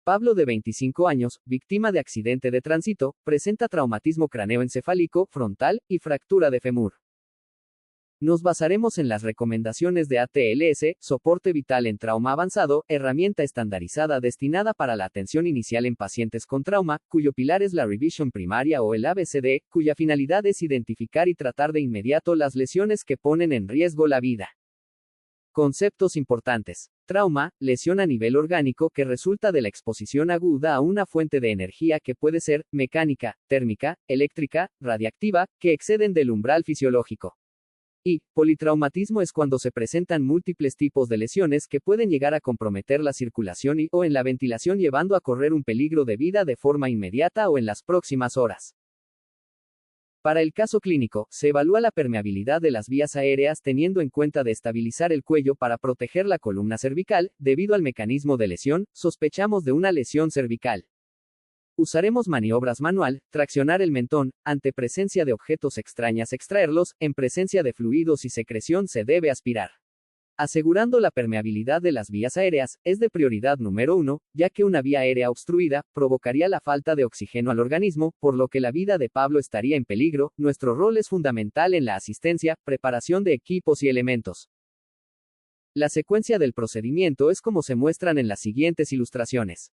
Pablo, de 25 años, víctima de accidente de tránsito, presenta traumatismo craneoencefálico, frontal, y fractura de fémur. Nos basaremos en las recomendaciones de ATLS, soporte vital en trauma avanzado, herramienta estandarizada destinada para la atención inicial en pacientes con trauma, cuyo pilar es la revisión primaria o el ABCD, cuya finalidad es identificar y tratar de inmediato las lesiones que ponen en riesgo la vida. Conceptos importantes. Trauma, lesión a nivel orgánico que resulta de la exposición aguda a una fuente de energía que puede ser mecánica, térmica, eléctrica, radiactiva, que exceden del umbral fisiológico. Y politraumatismo es cuando se presentan múltiples tipos de lesiones que pueden llegar a comprometer la circulación o en la ventilación, llevando a correr un peligro de vida de forma inmediata o en las próximas horas. Para el caso clínico, se evalúa la permeabilidad de las vías aéreas teniendo en cuenta de estabilizar el cuello para proteger la columna cervical. Debido al mecanismo de lesión, sospechamos de una lesión cervical. Usaremos maniobras manual, traccionar el mentón, ante presencia de objetos extrañas extraerlos, en presencia de fluidos y secreción se debe aspirar. Asegurando la permeabilidad de las vías aéreas, es de prioridad número 1, ya que una vía aérea obstruida, provocaría la falta de oxígeno al organismo, por lo que la vida de Pablo estaría en peligro. Nuestro rol es fundamental en la asistencia, preparación de equipos y elementos. La secuencia del procedimiento es como se muestran en las siguientes ilustraciones.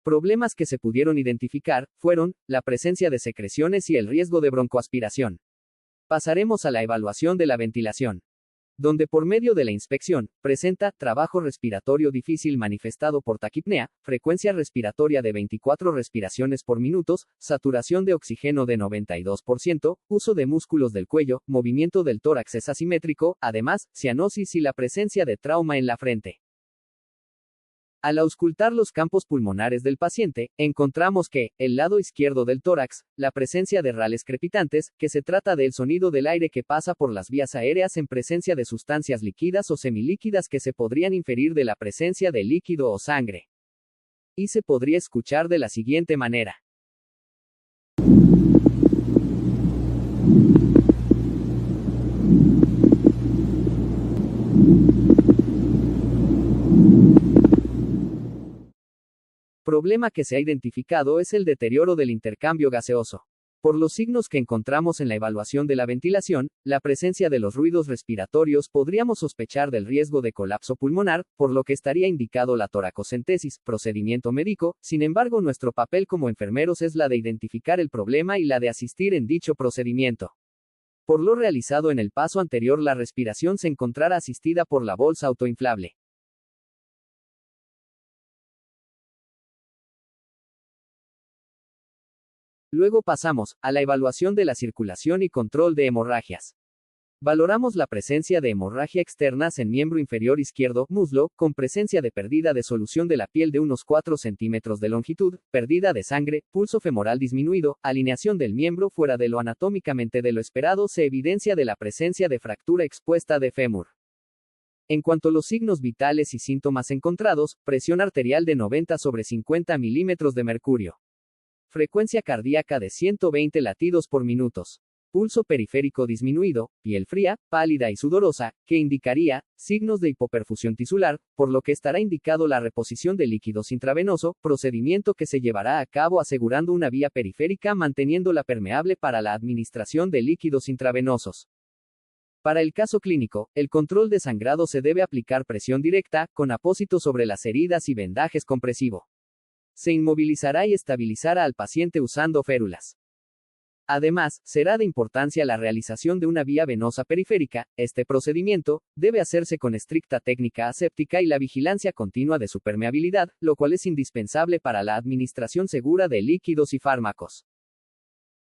Problemas que se pudieron identificar fueron la presencia de secreciones y el riesgo de broncoaspiración. Pasaremos a la evaluación de la ventilación, donde por medio de la inspección, presenta trabajo respiratorio difícil manifestado por taquipnea, frecuencia respiratoria de 24 respiraciones por minuto, saturación de oxígeno de 92%, uso de músculos del cuello, movimiento del tórax es asimétrico, además, cianosis y la presencia de trauma en la frente. Al auscultar los campos pulmonares del paciente, encontramos que, el lado izquierdo del tórax, la presencia de rales crepitantes, que se trata del sonido del aire que pasa por las vías aéreas en presencia de sustancias líquidas o semilíquidas que se podrían inferir de la presencia de líquido o sangre. Y se podría escuchar de la siguiente manera. Problema que se ha identificado es el deterioro del intercambio gaseoso. Por los signos que encontramos en la evaluación de la ventilación, la presencia de los ruidos respiratorios, podríamos sospechar del riesgo de colapso pulmonar, por lo que estaría indicado la toracocentesis, procedimiento médico. Sin embargo, nuestro papel como enfermeros es la de identificar el problema y la de asistir en dicho procedimiento. Por lo realizado en el paso anterior, la respiración se encontrará asistida por la bolsa autoinflable. Luego pasamos a la evaluación de la circulación y control de hemorragias. Valoramos la presencia de hemorragia externas en miembro inferior izquierdo, muslo, con presencia de pérdida de solución de la piel de unos 4 centímetros de longitud, pérdida de sangre, pulso femoral disminuido, alineación del miembro fuera de lo anatómicamente de lo esperado. Se evidencia de la presencia de fractura expuesta de fémur. En cuanto a los signos vitales y síntomas encontrados, presión arterial de 90/50 milímetros de mercurio. Frecuencia cardíaca de 120 latidos por minuto. Pulso periférico disminuido, piel fría, pálida y sudorosa, que indicaría signos de hipoperfusión tisular, por lo que estará indicado la reposición de líquidos intravenoso, procedimiento que se llevará a cabo asegurando una vía periférica manteniéndola permeable para la administración de líquidos intravenosos. Para el caso clínico, el control de sangrado se debe aplicar presión directa, con apósito sobre las heridas y vendajes compresivo. Se inmovilizará y estabilizará al paciente usando férulas. Además, será de importancia la realización de una vía venosa periférica. Este procedimiento debe hacerse con estricta técnica aséptica y la vigilancia continua de su permeabilidad, lo cual es indispensable para la administración segura de líquidos y fármacos.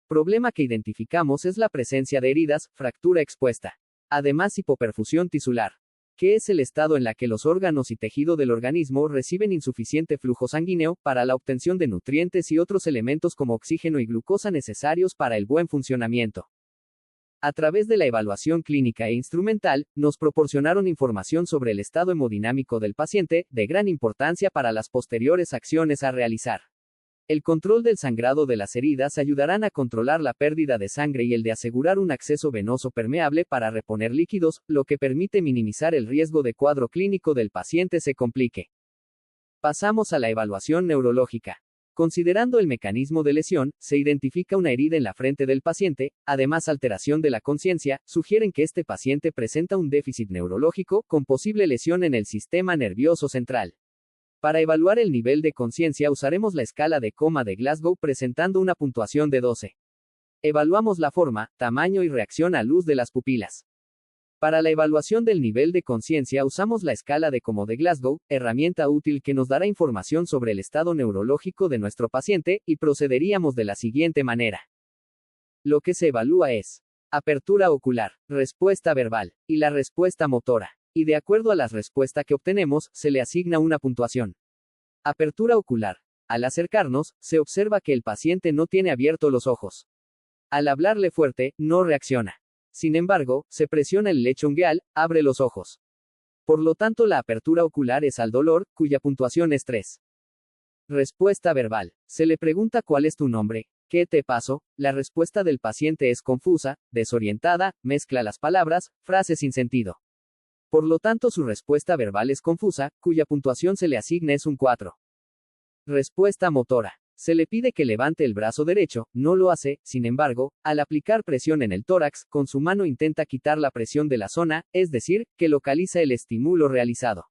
Problema que identificamos es la presencia de heridas, fractura expuesta. Además, hipoperfusión tisular, que es el estado en la que los órganos y tejido del organismo reciben insuficiente flujo sanguíneo para la obtención de nutrientes y otros elementos como oxígeno y glucosa necesarios para el buen funcionamiento. A través de la evaluación clínica e instrumental, nos proporcionaron información sobre el estado hemodinámico del paciente, de gran importancia para las posteriores acciones a realizar. El control del sangrado de las heridas ayudarán a controlar la pérdida de sangre y el de asegurar un acceso venoso permeable para reponer líquidos, lo que permite minimizar el riesgo de cuadro clínico del paciente se complique. Pasamos a la evaluación neurológica. Considerando el mecanismo de lesión, se identifica una herida en la frente del paciente, además alteración de la conciencia, sugieren que este paciente presenta un déficit neurológico, con posible lesión en el sistema nervioso central. Para evaluar el nivel de conciencia usaremos la escala de coma de Glasgow presentando una puntuación de 12. Evaluamos la forma, tamaño y reacción a luz de las pupilas. Para la evaluación del nivel de conciencia usamos la escala de Como de Glasgow, herramienta útil que nos dará información sobre el estado neurológico de nuestro paciente, y procederíamos de la siguiente manera. Lo que se evalúa es apertura ocular, respuesta verbal, y la respuesta motora. Y de acuerdo a la respuesta que obtenemos, se le asigna una puntuación. Apertura ocular. Al acercarnos, se observa que el paciente no tiene abiertos los ojos. Al hablarle fuerte, no reacciona. Sin embargo, se presiona el lecho ungueal, abre los ojos. Por lo tanto, la apertura ocular es al dolor, cuya puntuación es 3. Respuesta verbal. Se le pregunta cuál es tu nombre, qué te pasó. La respuesta del paciente es confusa, desorientada, mezcla las palabras, frases sin sentido. Por lo tanto, su respuesta verbal es confusa, cuya puntuación se le asigna es un 4. Respuesta motora. Se le pide que levante el brazo derecho, no lo hace, sin embargo, al aplicar presión en el tórax, con su mano intenta quitar la presión de la zona, es decir, que localiza el estímulo realizado.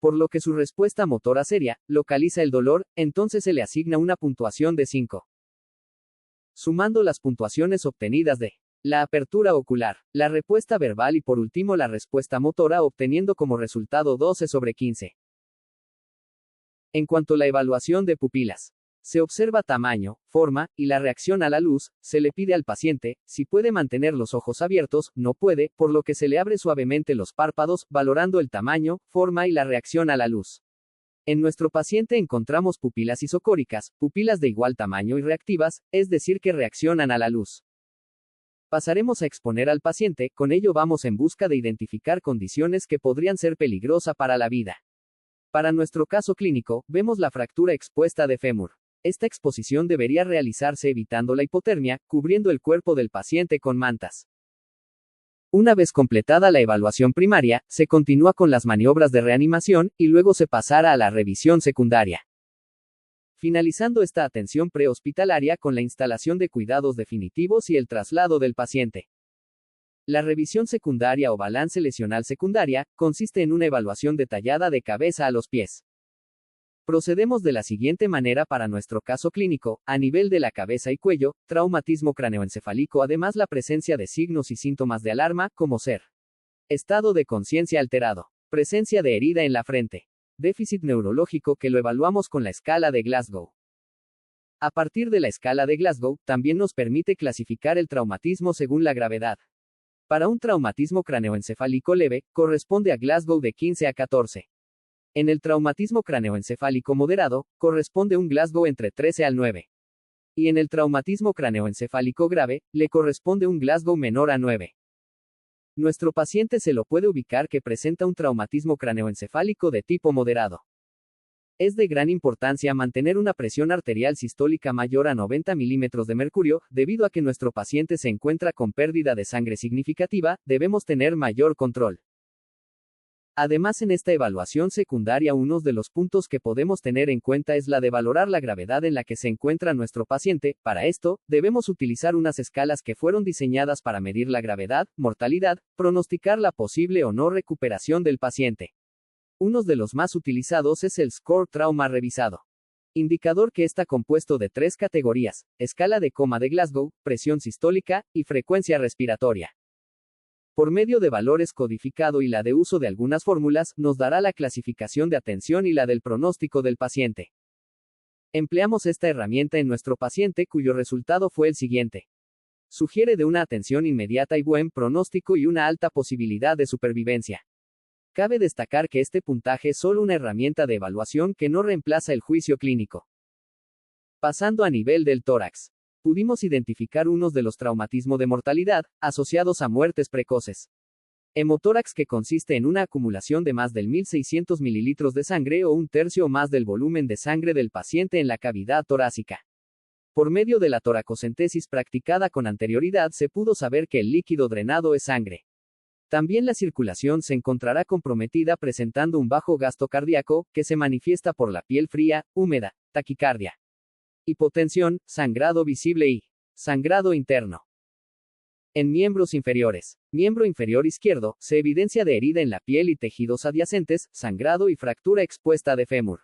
Por lo que su respuesta motora seria, localiza el dolor, entonces se le asigna una puntuación de 5. Sumando las puntuaciones obtenidas de la apertura ocular, la respuesta verbal y por último la respuesta motora obteniendo como resultado 12/15. En cuanto a la evaluación de pupilas, se observa tamaño, forma, y la reacción a la luz. Se le pide al paciente, si puede mantener los ojos abiertos, no puede, por lo que se le abre suavemente los párpados, valorando el tamaño, forma y la reacción a la luz. En nuestro paciente encontramos pupilas isocóricas, pupilas de igual tamaño y reactivas, es decir que reaccionan a la luz. Pasaremos a exponer al paciente, con ello vamos en busca de identificar condiciones que podrían ser peligrosas para la vida. Para nuestro caso clínico, vemos la fractura expuesta de fémur. Esta exposición debería realizarse evitando la hipotermia, cubriendo el cuerpo del paciente con mantas. Una vez completada la evaluación primaria, se continúa con las maniobras de reanimación, y luego se pasará a la revisión secundaria. Finalizando esta atención prehospitalaria con la instalación de cuidados definitivos y el traslado del paciente. La revisión secundaria o balance lesional secundaria, consiste en una evaluación detallada de cabeza a los pies. Procedemos de la siguiente manera para nuestro caso clínico, a nivel de la cabeza y cuello, traumatismo craneoencefálico, además la presencia de signos y síntomas de alarma, como ser estado de conciencia alterado, presencia de herida en la frente, déficit neurológico que lo evaluamos con la escala de Glasgow. A partir de la escala de Glasgow, también nos permite clasificar el traumatismo según la gravedad. Para un traumatismo craneoencefálico leve, corresponde a Glasgow de 15 a 14. En el traumatismo craneoencefálico moderado, corresponde un Glasgow entre 13 al 9. Y en el traumatismo craneoencefálico grave, le corresponde un Glasgow menor a 9. Nuestro paciente se lo puede ubicar que presenta un traumatismo craneoencefálico de tipo moderado. Es de gran importancia mantener una presión arterial sistólica mayor a 90 milímetros de mercurio, debido a que nuestro paciente se encuentra con pérdida de sangre significativa, debemos tener mayor control. Además, en esta evaluación secundaria uno de los puntos que podemos tener en cuenta es la de valorar la gravedad en la que se encuentra nuestro paciente. Para esto, debemos utilizar unas escalas que fueron diseñadas para medir la gravedad, mortalidad, pronosticar la posible o no recuperación del paciente. Uno de los más utilizados es el Score Trauma Revisado. Indicador que está compuesto de 3 categorías: escala de coma de Glasgow, presión sistólica, y frecuencia respiratoria. Por medio de valores codificado y la de uso de algunas fórmulas, nos dará la clasificación de atención y la del pronóstico del paciente. Empleamos esta herramienta en nuestro paciente cuyo resultado fue el siguiente. Sugiere de una atención inmediata y buen pronóstico y una alta posibilidad de supervivencia. Cabe destacar que este puntaje es solo una herramienta de evaluación que no reemplaza el juicio clínico. Pasando a nivel del tórax. Pudimos identificar unos de los traumatismos de mortalidad, asociados a muertes precoces. Hemotórax, que consiste en una acumulación de más de 1.600 mililitros de sangre o un tercio o más del volumen de sangre del paciente en la cavidad torácica. Por medio de la toracocentesis practicada con anterioridad se pudo saber que el líquido drenado es sangre. También la circulación se encontrará comprometida presentando un bajo gasto cardíaco, que se manifiesta por la piel fría, húmeda, taquicardia, hipotensión, sangrado visible y sangrado interno. En miembros inferiores. Miembro inferior izquierdo, se evidencia de herida en la piel y tejidos adyacentes, sangrado y fractura expuesta de fémur.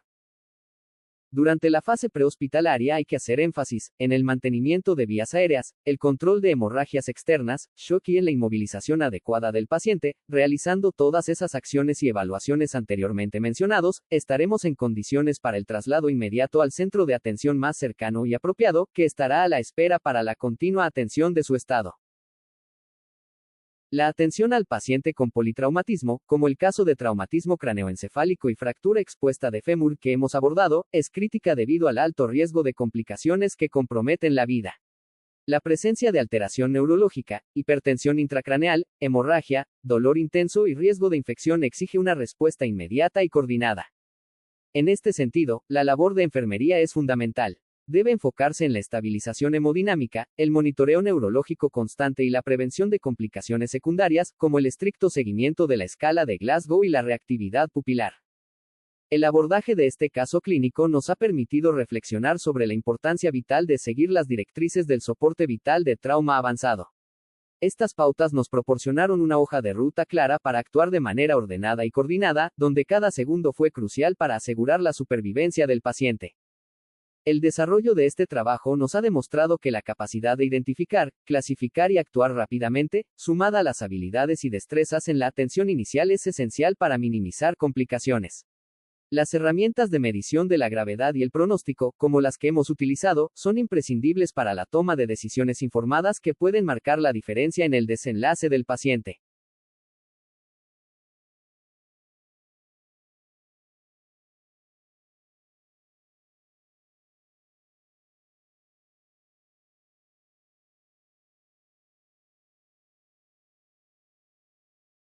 Durante la fase prehospitalaria hay que hacer énfasis en el mantenimiento de vías aéreas, el control de hemorragias externas, shock y en la inmovilización adecuada del paciente. Realizando todas esas acciones y evaluaciones anteriormente mencionados, estaremos en condiciones para el traslado inmediato al centro de atención más cercano y apropiado, que estará a la espera para la continua atención de su estado. La atención al paciente con politraumatismo, como el caso de traumatismo craneoencefálico y fractura expuesta de fémur que hemos abordado, es crítica debido al alto riesgo de complicaciones que comprometen la vida. La presencia de alteración neurológica, hipertensión intracraneal, hemorragia, dolor intenso y riesgo de infección exige una respuesta inmediata y coordinada. En este sentido, la labor de enfermería es fundamental. Debe enfocarse en la estabilización hemodinámica, el monitoreo neurológico constante y la prevención de complicaciones secundarias, como el estricto seguimiento de la escala de Glasgow y la reactividad pupilar. El abordaje de este caso clínico nos ha permitido reflexionar sobre la importancia vital de seguir las directrices del soporte vital de trauma avanzado. Estas pautas nos proporcionaron una hoja de ruta clara para actuar de manera ordenada y coordinada, donde cada segundo fue crucial para asegurar la supervivencia del paciente. El desarrollo de este trabajo nos ha demostrado que la capacidad de identificar, clasificar y actuar rápidamente, sumada a las habilidades y destrezas en la atención inicial, es esencial para minimizar complicaciones. Las herramientas de medición de la gravedad y el pronóstico, como las que hemos utilizado, son imprescindibles para la toma de decisiones informadas que pueden marcar la diferencia en el desenlace del paciente.